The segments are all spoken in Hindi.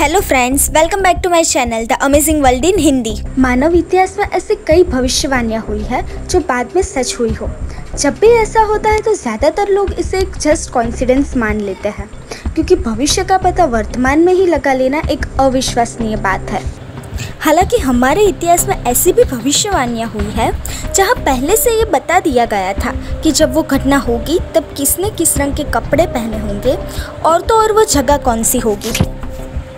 Hello friends, welcome back to my channel the amazing world in Hindi. मानव इतिहास में ऐसी कई भविष्यवाणियाँ हुई है जो बाद में सच हुई हो। जब भी ऐसा होता है तो ज़्यादातर लोग इसे एक जस्ट कॉइंसिडेंस मान लेते हैं, क्योंकि भविष्य का पता वर्तमान में ही लगा लेना एक अविश्वसनीय बात है। हालांकि हमारे इतिहास में ऐसी भी भविष्यवाणियाँ हुई है जहाँ पहले से ये बता दिया गया था कि जब वो घटना होगी तब किसने किस रंग के कपड़े पहने होंगे और तो और वो जगह कौन सी होगी।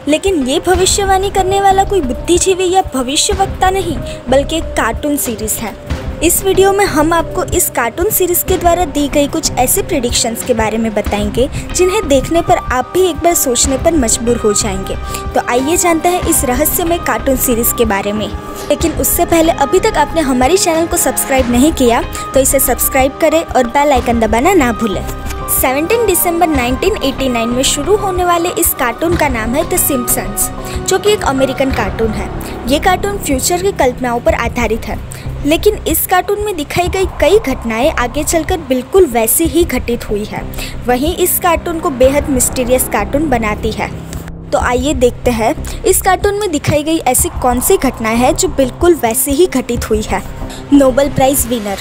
लेकिन ये भविष्यवाणी करने वाला कोई बुद्धिजीवी या भविष्यवक्ता नहीं, बल्कि एक कार्टून सीरीज़ है। इस वीडियो में हम आपको इस कार्टून सीरीज़ के द्वारा दी गई कुछ ऐसे प्रेडिक्शंस के बारे में बताएंगे जिन्हें देखने पर आप भी एक बार सोचने पर मजबूर हो जाएंगे। तो आइए जानते हैं इस रहस्यमय कार्टून सीरीज़ के बारे में। लेकिन उससे पहले अभी तक आपने हमारे चैनल को सब्सक्राइब नहीं किया तो इसे सब्सक्राइब करें और बेल आइकन दबाना ना भूलें। 17 दिसंबर 1989 में शुरू होने वाले इस कार्टून का नाम है द सिम्पसन्स, जो कि एक अमेरिकन कार्टून है। ये कार्टून फ्यूचर की कल्पनाओं पर आधारित है, लेकिन इस कार्टून में दिखाई गई कई घटनाएं आगे चलकर बिल्कुल वैसी ही घटित हुई है। वहीं इस कार्टून को बेहद मिस्टीरियस कार्टून बनाती है। तो आइए देखते हैं इस कार्टून में दिखाई गई ऐसी कौन सी घटनाएं हैं जो बिल्कुल वैसी ही घटित हुई है। नोबेल प्राइज़ विनर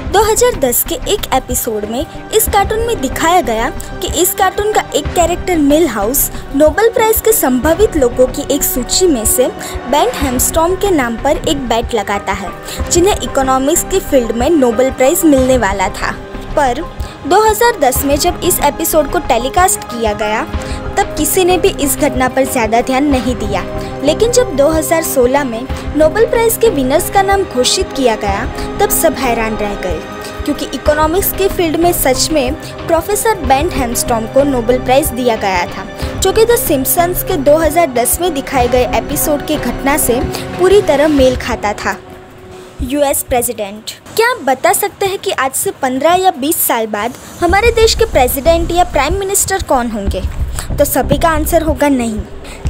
2010 के एक एपिसोड में इस कार्टून में दिखाया गया कि इस कार्टून का एक कैरेक्टर मिलहाउस नोबेल प्राइज़ के संभावित लोगों की एक सूची में से बेन हैमस्ट्रॉम के नाम पर एक बेट लगाता है, जिन्हें इकोनॉमिक्स की फील्ड में नोबेल प्राइज़ मिलने वाला था। पर 2010 में जब इस एपिसोड को टेलीकास्ट किया गया तब किसी ने भी इस घटना पर ज़्यादा ध्यान नहीं दिया। लेकिन जब 2016 में नोबेल प्राइज़ के विनर्स का नाम घोषित किया गया तब सब हैरान रह गए, क्योंकि इकोनॉमिक्स के फील्ड में सच में प्रोफेसर बेन हैमस्ट्रॉम को नोबेल प्राइज़ दिया गया था, जो कि द सिम्पसन्स के 2010 में दिखाए गए एपिसोड की घटना से पूरी तरह मेल खाता था। US president. क्या आप बता सकते हैं कि आज से 15 या 20 साल बाद हमारे देश के प्रेसिडेंट या प्राइम मिनिस्टर कौन होंगे? तो सभी का आंसर होगा नहीं।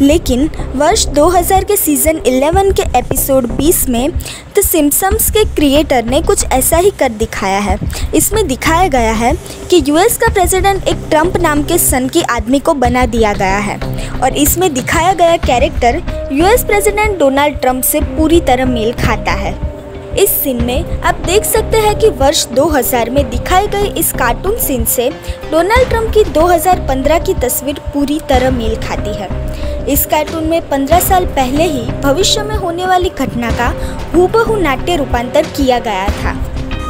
लेकिन वर्ष 2000 के सीज़न 11 के एपिसोड 20 में द सिम्पसन्स के क्रिएटर ने कुछ ऐसा ही कर दिखाया है। इसमें दिखाया गया है कि यूएस का प्रेसिडेंट एक ट्रंप नाम के सनकी आदमी को बना दिया गया है, और इसमें दिखाया गया character US president Donald Trump से पूरी तरह मेल खाता है। इस सीन में आप देख सकते हैं कि वर्ष 2000 में दिखाई गई इस कार्टून सीन से डोनाल्ड ट्रंप की 2015 की तस्वीर पूरी तरह मेल खाती है। इस कार्टून में 15 साल पहले ही भविष्य में होने वाली घटना का हूबहू नाट्य रूपांतर किया गया था।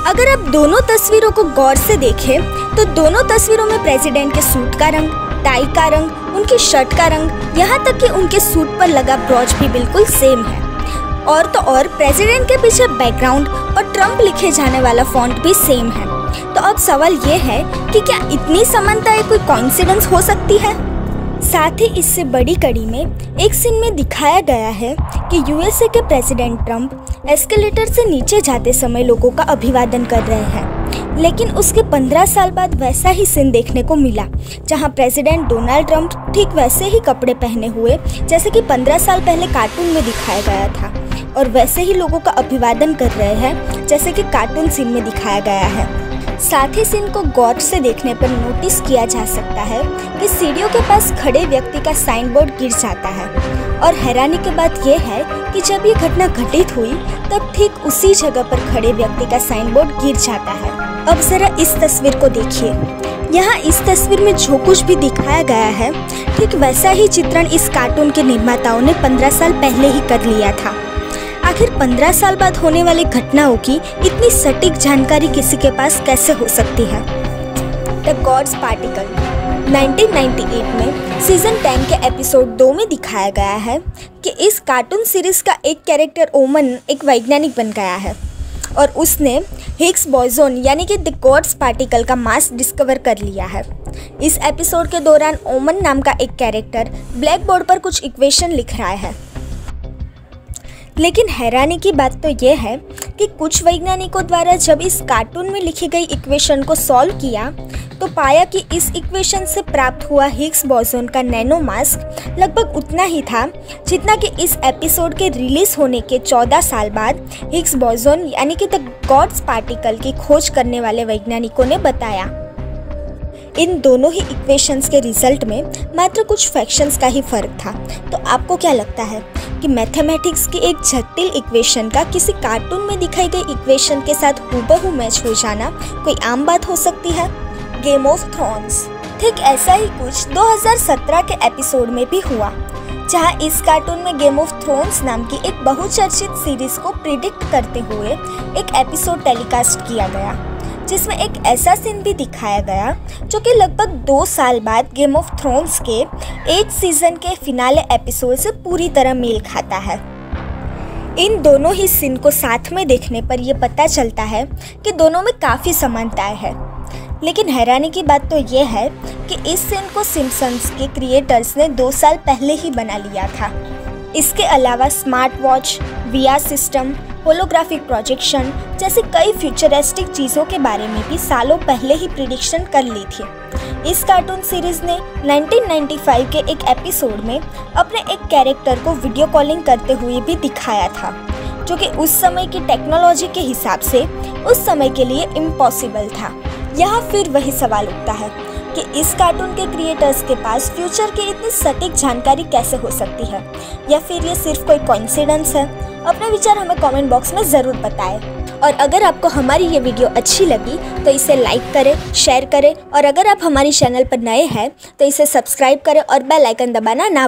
अगर आप दोनों तस्वीरों को गौर से देखें तो दोनों तस्वीरों में प्रेसिडेंट के सूट का रंग, टाई का रंग, उनकी शर्ट का रंग, यहाँ तक कि उनके सूट पर लगा ब्रॉच भी बिल्कुल सेम है। और तो और प्रेसिडेंट के पीछे बैकग्राउंड और ट्रंप लिखे जाने वाला फॉन्ट भी सेम है। तो अब सवाल ये है कि क्या इतनी समानताएं कोई कोइंसिडेंस हो सकती है? साथ ही इससे बड़ी कड़ी में एक सीन में दिखाया गया है कि यूएसए के प्रेसिडेंट ट्रंप एस्केलेटर से नीचे जाते समय लोगों का अभिवादन कर रहे हैं। लेकिन उसके 15 साल बाद वैसा ही सीन देखने को मिला, जहां प्रेसिडेंट डोनाल्ड ट्रंप ठीक वैसे ही कपड़े पहने हुए जैसे कि 15 साल पहले कार्टून में दिखाया गया था, और वैसे ही लोगों का अभिवादन कर रहे हैं जैसे कि कार्टून सीन में दिखाया गया है। साथ ही सीन को गौर से देखने पर नोटिस किया जा सकता है कि सीढ़ियों के पास खड़े व्यक्ति का साइन बोर्ड गिर जाता है, और हैरानी की बात यह है कि जब ये घटना घटित हुई तब ठीक उसी जगह पर खड़े व्यक्ति का साइन बोर्ड गिर जाता है। अब जरा इस तस्वीर को देखिए। यहाँ इस तस्वीर में जो कुछ भी दिखाया गया है ठीक वैसा ही चित्रण इस कार्टून के निर्माताओं ने 15 साल पहले ही कर लिया था। आखिर 15 साल बाद होने वाली घटनाओं की इतनी सटीक जानकारी किसी के पास कैसे हो सकती है? द गॉड्स पार्टिकल 1998 में सीजन 10 के एपिसोड 2 में दिखाया गया है कि इस कार्टून सीरीज का एक कैरेक्टर ओमन एक वैज्ञानिक बन गया है, और उसने हिग्स बोसोन यानी कि द गॉड्स पार्टिकल का मास डिस्कवर कर लिया है। इस एपिसोड के दौरान ओमन नाम का एक कैरेक्टर ब्लैक बोर्ड पर कुछ इक्वेशन लिख रहा है। लेकिन हैरानी की बात तो यह है कि कुछ वैज्ञानिकों द्वारा जब इस कार्टून में लिखी गई इक्वेशन को सॉल्व किया तो पाया कि इस इक्वेशन से प्राप्त हुआ हिग्स बोसोन का नैनो मास लगभग उतना ही था जितना कि इस एपिसोड के रिलीज होने के 14 साल बाद हिग्स बोसोन यानी कि द गॉड्स पार्टिकल की खोज करने वाले वैज्ञानिकों ने बताया। इन दोनों ही इक्वेशंस के रिजल्ट में मात्र कुछ फ्रैक्शंस का ही फर्क था। तो आपको क्या लगता है कि मैथमेटिक्स की एक जटिल इक्वेशन का किसी कार्टून में दिखाई गई इक्वेशन के साथ हूबहू मैच हो जाना कोई आम बात हो सकती है? Game of thrones. ठीक ऐसा ही कुछ 2017 के एपिसोड में भी हुआ, जहां इस कार्टून में गेम ऑफ थ्रोन्स नाम की एक बहुचर्चित सीरीज को प्रिडिक्ट करते हुए एक एपिसोड टेलीकास्ट किया गया, जिसमें एक ऐसा सीन भी दिखाया गया जो कि लगभग 2 साल बाद गेम ऑफ थ्रोन्स के 8 सीजन के फिनाले एपिसोड से पूरी तरह मेल खाता है। इन दोनों ही सीन को साथ में देखने पर यह पता चलता है कि दोनों में काफ़ी समानताएं हैं। लेकिन हैरानी की बात तो यह है कि इस सीन को सिम्पसन्स के क्रिएटर्स ने 2 साल पहले ही बना लिया था। इसके अलावा smart watch, VR system, holographic projection जैसी कई फ्यूचरिस्टिक चीज़ों के बारे में भी सालों पहले ही प्रिडिक्शन कर ली थी। इस कार्टून सीरीज ने 1995 के एक एपिसोड में अपने एक कैरेक्टर को वीडियो कॉलिंग करते हुए भी दिखाया था, जो कि उस समय की टेक्नोलॉजी के हिसाब से उस समय के लिए इम्पॉसिबल था। यहाँ फिर वही सवाल उठता है कि इस कार्टून के क्रिएटर्स के पास फ्यूचर की इतनी सटीक जानकारी कैसे हो सकती है, या फिर ये सिर्फ कोई कोइंसिडेंस है? अपने विचार हमें कमेंट बॉक्स में ज़रूर बताएं। और अगर आपको हमारी ये वीडियो अच्छी लगी तो इसे लाइक करें, शेयर करें, और अगर आप हमारी चैनल पर नए हैं तो इसे सब्सक्राइब करें और बेल आइकन दबाना ना